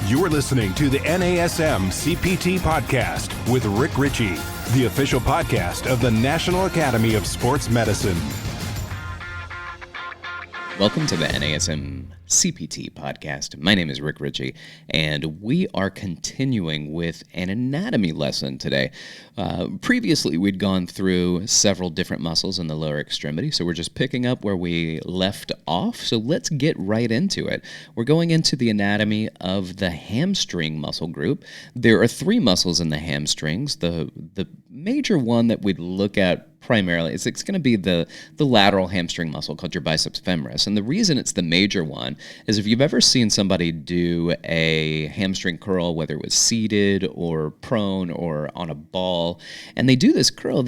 You're listening to the NASM-CPT podcast with Rick Ritchie, the official podcast of the National Academy of Sports Medicine. Welcome to the NASM-CPT podcast. My name is Rick Ritchie, and we are continuing with an anatomy lesson today. Previously, we'd gone through several different muscles in the lower extremity, so we're just picking up where we left off. So let's get right into it. We're going into the anatomy of the hamstring muscle group. There are three muscles in the hamstrings. The major one that we'd look at primarily it's going to be the lateral hamstring muscle called your biceps femoris. And the reason it's the major one is if you've ever seen somebody do a hamstring curl, whether it was seated or prone or on a ball, and they do this curl,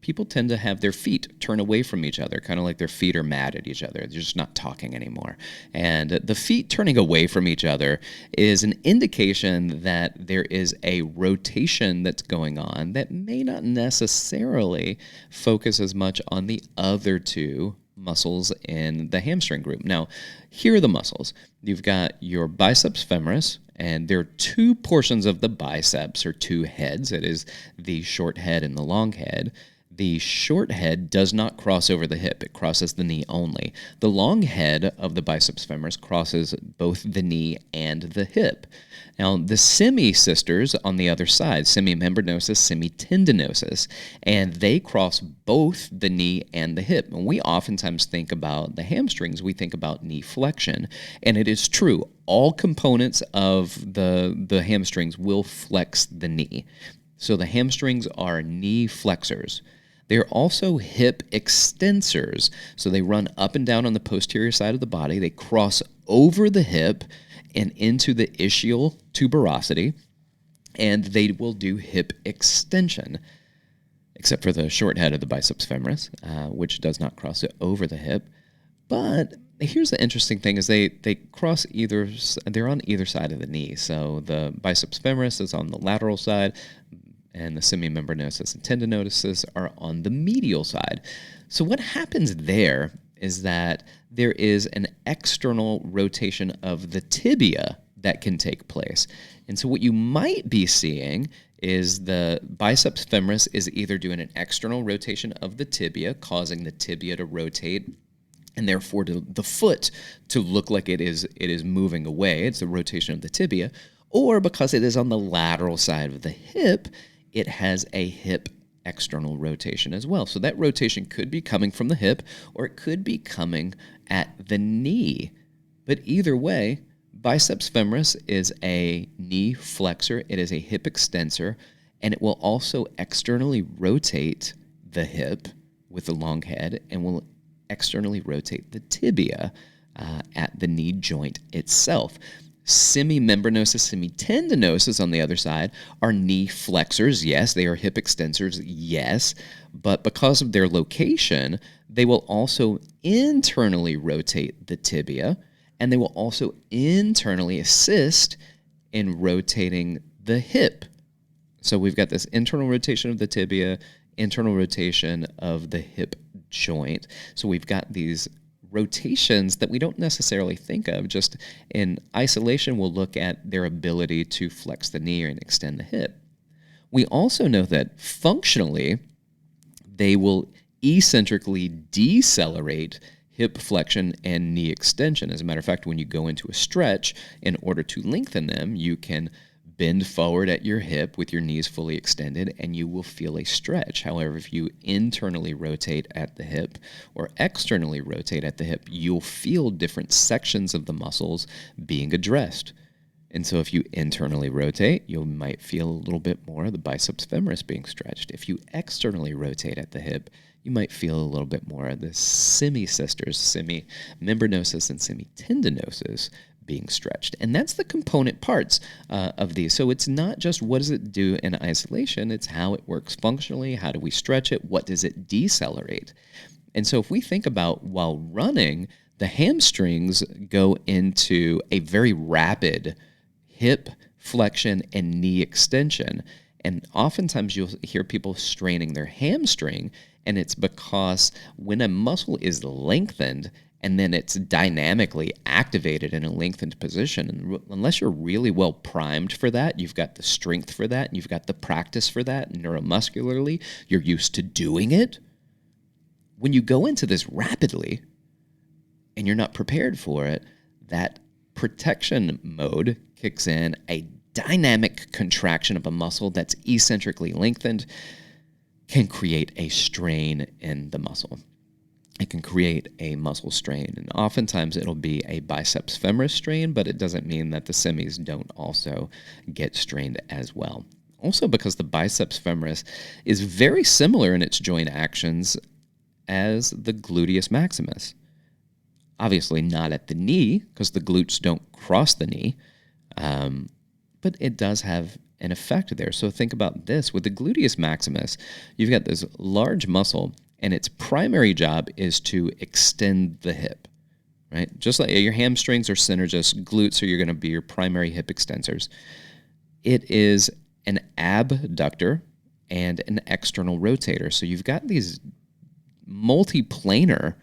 people tend to have their feet turn away from each other, kind of like their feet are mad at each other. They're just not talking anymore. And the feet turning away from each other is an indication that there is a rotation that's going on that may not necessarily focus as much on the other two muscles in the hamstring group. Now, here are the muscles. You've got your biceps femoris, and there are two portions of the biceps, or two heads. It is the short head and the long head. The short head does not cross over the hip. It crosses the knee only. The long head of the biceps femoris crosses both the knee and the hip. Now, the semi-sisters on the other side, semimembranosus, semitendinosus, and they cross both the knee and the hip. When we oftentimes think about the hamstrings, we think about knee flexion, and it is true. All components of the hamstrings will flex the knee. So the hamstrings are knee flexors. They're also hip extensors. So they run up and down on the posterior side of the body. They cross over the hip and into the ischial tuberosity, and they will do hip extension, except for the short head of the biceps femoris, which does not cross it over the hip. But here's the interesting thing is they're on either side of the knee. So the biceps femoris is on the lateral side, and the semimembranosus and tendinosus are on the medial side. So what happens there is that there is an external rotation of the tibia that can take place. And so what you might be seeing is the biceps femoris is either doing an external rotation of the tibia, causing the tibia to rotate, and therefore the foot to look like it is moving away. It's the rotation of the tibia. Or because it is on the lateral side of the hip, it has a hip external rotation as well. So that rotation could be coming from the hip, or it could be coming at the knee. But either way, biceps femoris is a knee flexor, it is a hip extensor, and it will also externally rotate the hip with the long head and will externally rotate the tibia at the knee joint itself. Semimembranosus, semitendinosus on the other side are knee flexors. Yes, they are hip extensors. Yes, but because of their location, they will also internally rotate the tibia, and they will also internally assist in rotating the hip. So we've got this internal rotation of the tibia, internal rotation of the hip joint. So we've got these rotations that we don't necessarily think of. Just in isolation, we'll look at their ability to flex the knee and extend the hip. We also know that functionally, they will eccentrically decelerate hip flexion and knee extension. As a matter of fact, when you go into a stretch, in order to lengthen them, you can bend forward at your hip with your knees fully extended, and you will feel a stretch. However, if you internally rotate at the hip or externally rotate at the hip, you'll feel different sections of the muscles being addressed. And so if you internally rotate, you might feel a little bit more of the biceps femoris being stretched. If you externally rotate at the hip, you might feel a little bit more of the semi-sisters, semimembranosus and semitendinosus being stretched. And that's the component parts of these. So it's not just what does it do in isolation, it's how it works functionally, how do we stretch it, what does it decelerate. And so if we think about while running, the hamstrings go into a very rapid hip flexion and knee extension. And oftentimes you'll hear people straining their hamstring, and it's because when a muscle is lengthened and then it's dynamically activated in a lengthened position. And unless you're really well primed for that, you've got the strength for that, and you've got the practice for that neuromuscularly, you're used to doing it. When you go into this rapidly and you're not prepared for it, that protection mode kicks in, a dynamic contraction of a muscle that's eccentrically lengthened can create a strain in the muscle. It can create a muscle strain, and oftentimes it'll be a biceps femoris strain, but it doesn't mean that the semis don't also get strained as well. Also, because the biceps femoris is very similar in its joint actions as the gluteus maximus. Obviously not at the knee, because the glutes don't cross the knee, but it does have an effect there. So think about this. With the gluteus maximus, you've got this large muscle, and its primary job is to extend the hip, right? Just like your hamstrings are synergists, glutes are going to be your primary hip extensors. It is an abductor and an external rotator. So you've got these multiplanar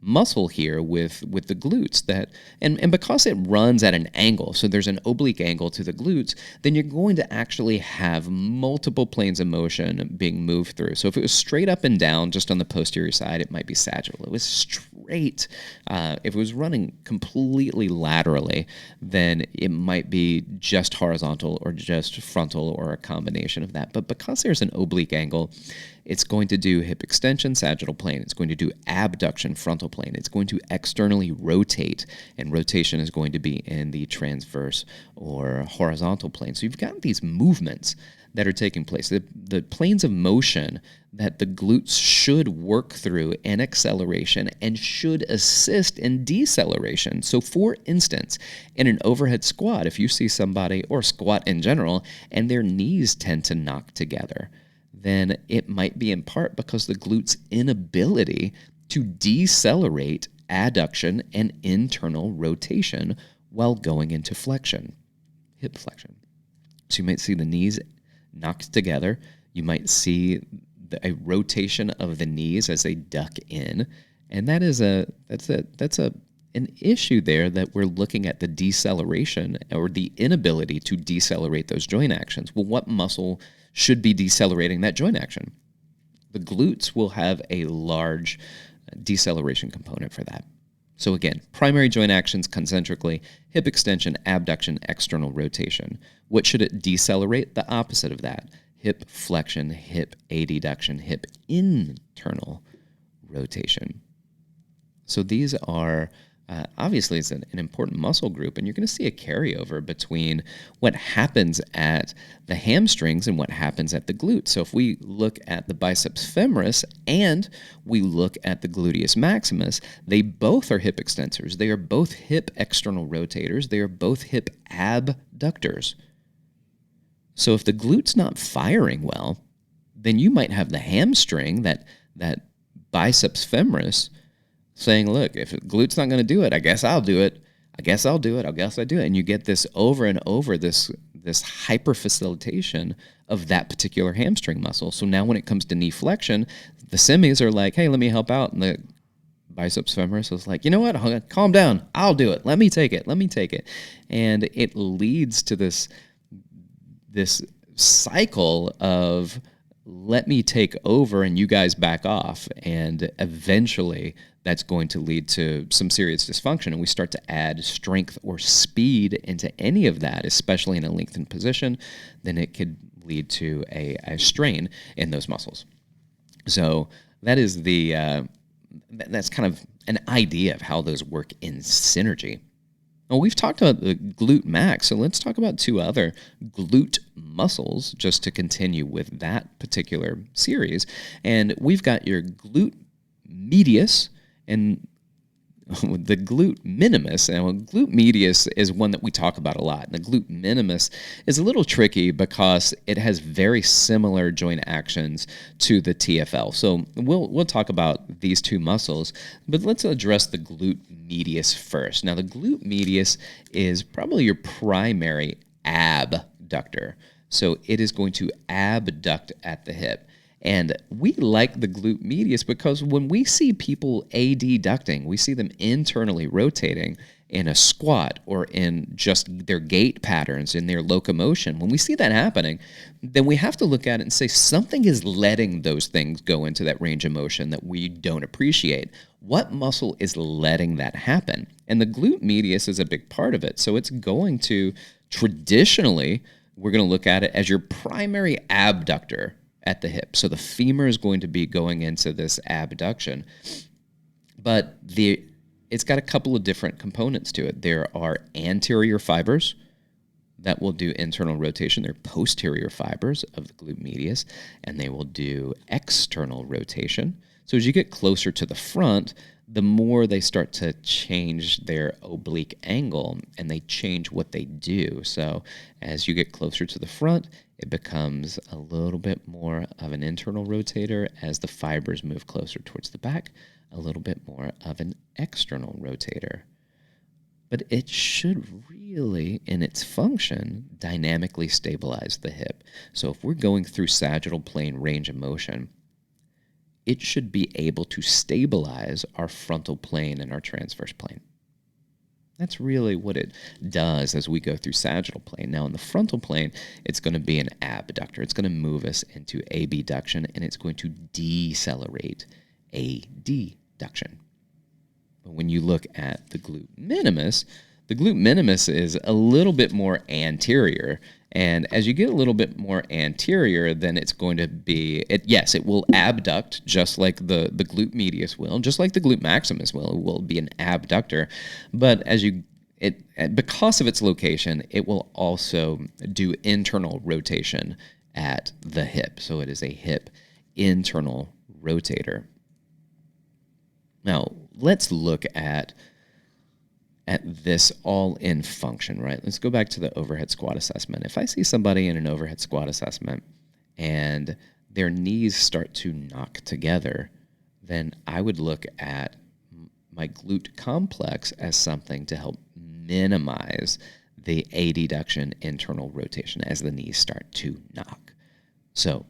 muscle here with the glutes that, and because it runs at an angle, so there's an oblique angle to the glutes, then you're going to actually have multiple planes of motion being moved through. So if it was straight up and down just on the posterior side, it might be sagittal. It was straight. If it was running completely laterally, then it might be just horizontal or just frontal or a combination of that. But because there's an oblique angle, it's going to do hip extension, sagittal plane. It's going to do abduction, frontal plane. It's going to externally rotate, and rotation is going to be in the transverse or horizontal plane. So you've got these movements that are taking place. The planes of motion that the glutes should work through in acceleration and should assist in deceleration. So for instance, in an overhead squat, if you see somebody, or squat in general, and their knees tend to knock together, then it might be in part because the glute's inability to decelerate adduction and internal rotation while going into flexion, hip flexion. So you might see the knees knocked together. You might see a rotation of the knees as they duck in, and that's an issue there that we're looking at, the deceleration or the inability to decelerate those joint actions. Well, what muscle should be decelerating that joint action? The glutes will have a large deceleration component for that. So again, primary joint actions concentrically, hip extension, abduction, external rotation. What should it decelerate? The opposite of that. Hip flexion, hip adduction, hip internal rotation. So these are obviously it's an important muscle group, and you're going to see a carryover between what happens at the hamstrings and what happens at the glutes. So if we look at the biceps femoris and we look at the gluteus maximus, they both are hip extensors. They are both hip external rotators. They are both hip abductors. So if the glute's not firing well, then you might have the hamstring, that biceps femoris, saying, look, if glute's not going to do it, I guess I'll do it. I guess I'll do it. I guess I do it. And you get this over and over, this hyperfacilitation of that particular hamstring muscle. So now when it comes to knee flexion, the semis are like, hey, let me help out. And the biceps femoris is like, you know what? Calm down. I'll do it. Let me take it. And it leads to this cycle of let me take over and you guys back off. And eventually that's going to lead to some serious dysfunction. And we start to add strength or speed into any of that, especially in a lengthened position, then it could lead to a strain in those muscles. So that is that's kind of an idea of how those work in synergy. Well, we've talked about the glute max, so let's talk about two other glute muscles just to continue with that particular series. And we've got your glute medius and the glute minimus. And glute medius is one that we talk about a lot. And the glute minimus is a little tricky because it has very similar joint actions to the TFL. So we'll talk about these two muscles, but let's address the glute medius first. Now, the glute medius is probably your primary abductor. So it is going to abduct at the hip. And we like the glute medius because when we see people adducting, we see them internally rotating in a squat or in just their gait patterns, in their locomotion. When we see that happening, then we have to look at it and say something is letting those things go into that range of motion that we don't appreciate. What muscle is letting that happen? And the glute medius is a big part of it. So it's going to traditionally, we're going to look at it as your primary abductor at the hip. So the femur is going to be going into this abduction. But it's got a couple of different components to it. There are anterior fibers that will do internal rotation. They're posterior fibers of the glute medius, and they will do external rotation. So as you get closer to the front, the more they start to change their oblique angle, and they change what they do. So as you get closer to the front, it becomes a little bit more of an internal rotator. As the fibers move closer towards the back, a little bit more of an external rotator. But it should really, in its function, dynamically stabilize the hip. So if we're going through sagittal plane range of motion, it should be able to stabilize our frontal plane and our transverse plane. That's really what it does as we go through sagittal plane. Now, in the frontal plane, it's going to be an abductor. It's going to move us into abduction, and it's going to decelerate adduction. But when you look at the glute minimus is a little bit more anterior. And as you get a little bit more anterior, then it's going to be, it will abduct just like the glute medius will, just like the glute maximus will. It will be an abductor. But because of its location, it will also do internal rotation at the hip. So it is a hip internal rotator. Now, let's look at this all in function, right? Let's go back to the overhead squat assessment. If I see somebody in an overhead squat assessment and their knees start to knock together, then I would look at my glute complex as something to help minimize the adduction internal rotation as the knees start to knock. So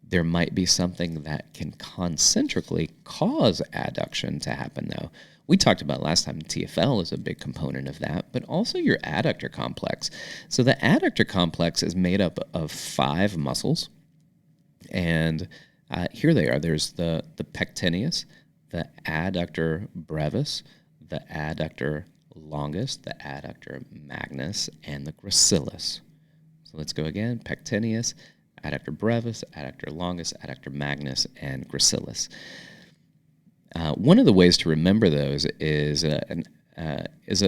there might be something that can concentrically cause adduction to happen, though. We talked about last time TFL is a big component of that, but also your adductor complex. So the adductor complex is made up of 5 muscles, and here they are. There's the pectineus, the adductor brevis, the adductor longus, the adductor magnus, and the gracilis. So let's go again. Pectineus, adductor brevis, adductor longus, adductor magnus, and gracilis. One of the ways to remember those is a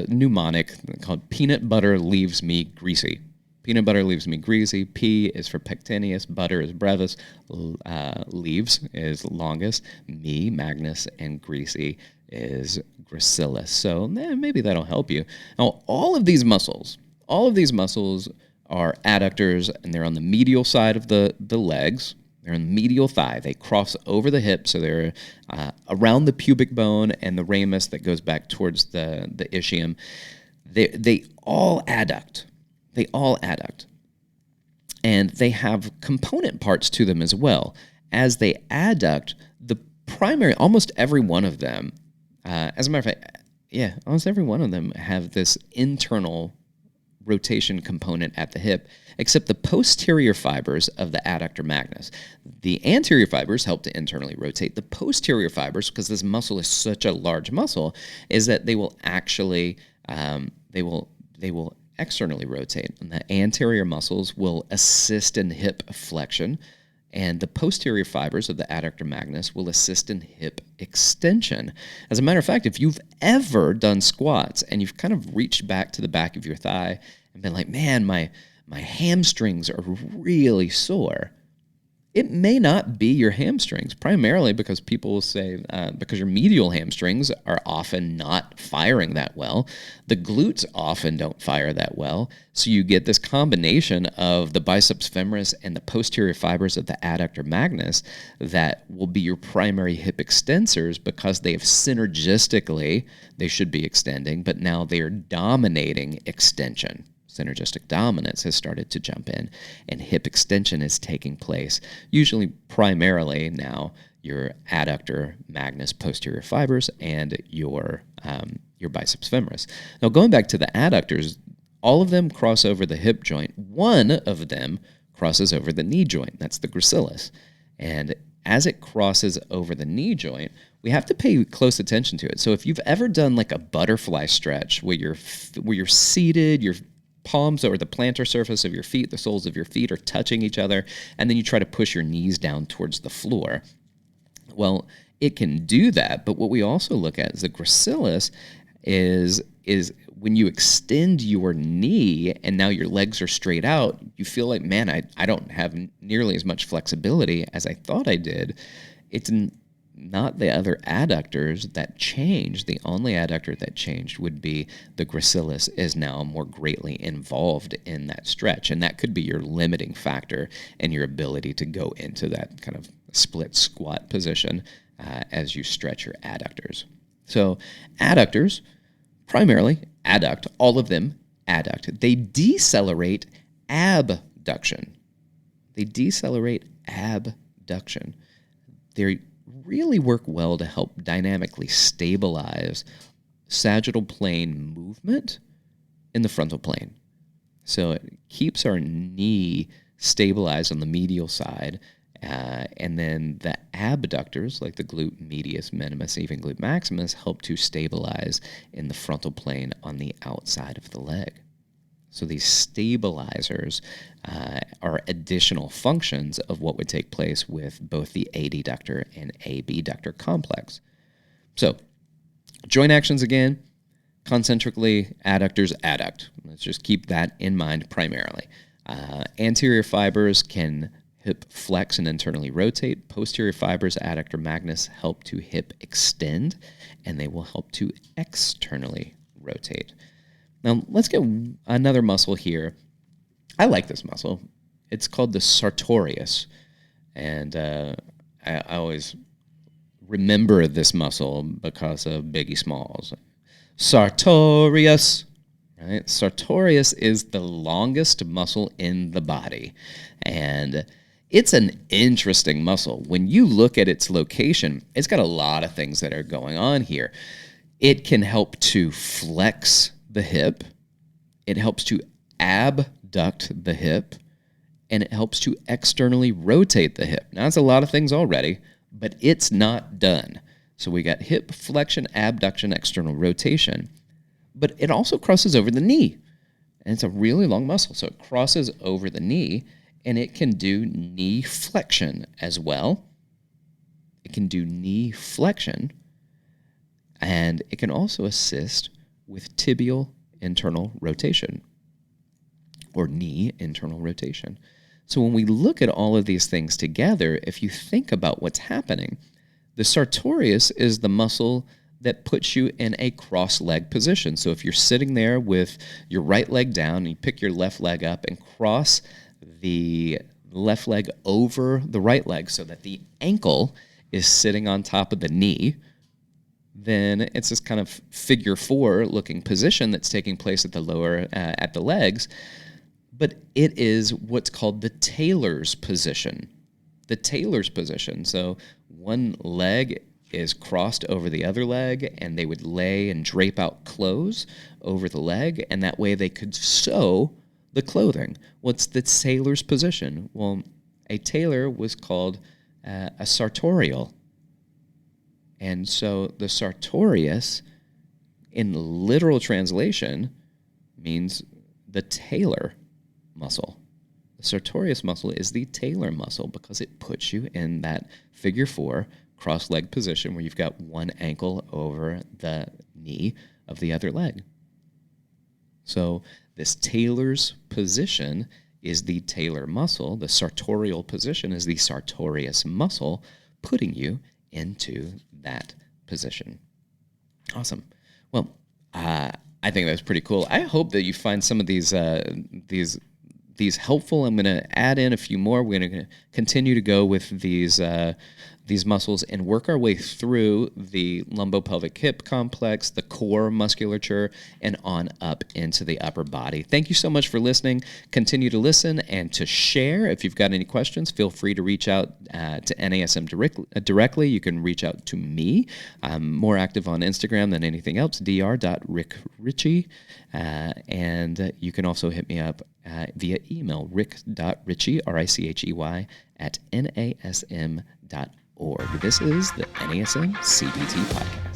mnemonic called "Peanut butter leaves me greasy." Peanut butter leaves me greasy. P is for pectineus, butter is brevis, leaves is longus, me, magnus, and greasy is gracilis. So maybe that'll help you. Now, all of these muscles are adductors, and they're on the medial side of the legs. They're in the medial thigh. They cross over the hip, so they're around the pubic bone and the ramus that goes back towards the ischium. They all adduct. They all adduct. And they have component parts to them as well. As they adduct, almost every one of them, as a matter of fact, almost every one of them have this internal rotation component at the hip, except the posterior fibers of the adductor magnus. The anterior fibers help to internally rotate. The posterior fibers, because this muscle is such a large muscle, is that they will actually they will externally rotate. And the anterior muscles will assist in hip flexion, and the posterior fibers of the adductor magnus will assist in hip extension. As a matter of fact, if you've ever done squats and you've kind of reached back to the back of your thigh and been like, man, my hamstrings are really sore, it may not be your hamstrings, primarily because people will say, because your medial hamstrings are often not firing that well. The glutes often don't fire that well. So you get this combination of the biceps femoris and the posterior fibers of the adductor magnus that will be your primary hip extensors because they have synergistically, they should be extending, but now they are dominating extension. synergistic dominance has started to jump in, and hip extension is taking place, usually primarily now your adductor magnus posterior fibers and your biceps femoris. Now, going back to the adductors, all of them cross over the hip joint. One of them crosses over the knee joint. That's the gracilis. And as it crosses over the knee joint, we have to pay close attention to it. So if you've ever done like a butterfly stretch where you're seated, your palms or the plantar surface of your feet, the soles of your feet are touching each other, and then you try to push your knees down towards the floor. Well, it can do that, but what we also look at is the gracilis is when you extend your knee and now your legs are straight out, you feel like, man, I don't have nearly as much flexibility as I thought I did. It's not the other adductors that changed. The only adductor that changed would be the gracilis is now more greatly involved in that stretch, and that could be your limiting factor in your ability to go into that kind of split squat position as you stretch your adductors. So adductors primarily adduct, all of them adduct. They decelerate abduction. They really work well to help dynamically stabilize sagittal plane movement in the frontal plane. So it keeps our knee stabilized on the medial side, and then the abductors, like the glute medius, minimus, even glute maximus, help to stabilize in the frontal plane on the outside of the leg. So these stabilizers are additional functions of what would take place with both the adductor and abductor complex. So joint actions again, concentrically, adductors adduct. Let's just keep that in mind primarily. Anterior fibers can hip flex and internally rotate. Posterior fibers, adductor magnus, help to hip extend, and they will help to externally rotate. Now, let's get another muscle here. I like this muscle. It's called the Sartorius, and I always remember this muscle because of Biggie Smalls. Sartorius, right? Sartorius is the longest muscle in the body, and it's an interesting muscle. When you look at its location, it's got a lot of things that are going on here. It can help to flex the hip, it helps to abduct the hip, and it helps to externally rotate the hip. Now, that's a lot of things already, but it's not done. So we got hip flexion, abduction, external rotation, but it also crosses over the knee, and it's a really long muscle. So it crosses over the knee, and it can do knee flexion as well. It can do knee flexion, and it can also assist with tibial internal rotation or knee internal rotation. So when we look at all of these things together, if you think about what's happening, the Sartorius is the muscle that puts you in a cross leg position. So if you're sitting there with your right leg down, and you pick your left leg up and cross the left leg over the right leg so that the ankle is sitting on top of the knee, then it's this kind of figure four looking position that's taking place at the lower, at the legs. But it is what's called the Tailors Position. The Tailors Position. So one leg is crossed over the other leg, and they would lay and drape out clothes over the leg, and that way they could sew the clothing. What's the Tailors Position? Well, a tailor was called a sartorial. And so the Sartorius, in literal translation, means the tailor muscle. The Sartorius muscle is the tailor muscle because it puts you in that figure four cross-leg position where you've got one ankle over the knee of the other leg. So this Tailors position is the tailor muscle. The sartorial position is the Sartorius muscle, putting you into that position. Awesome. Well, I think that's pretty cool. I hope that you find some of these helpful. I'm going to add in a few more. We're going to continue to go with these these muscles and work our way through the lumbopelvic hip complex, the core musculature, and on up into the upper body. Thank you so much for listening. Continue to listen and to share. If you've got any questions, feel free to reach out to NASM directly. You can reach out to me. I'm more active on Instagram than anything else, dr.rickritchie. And you can also hit me up via email, rick.ritchie, R-I-C-H-E-Y, @nasm.org. This is the NASM-CPT podcast.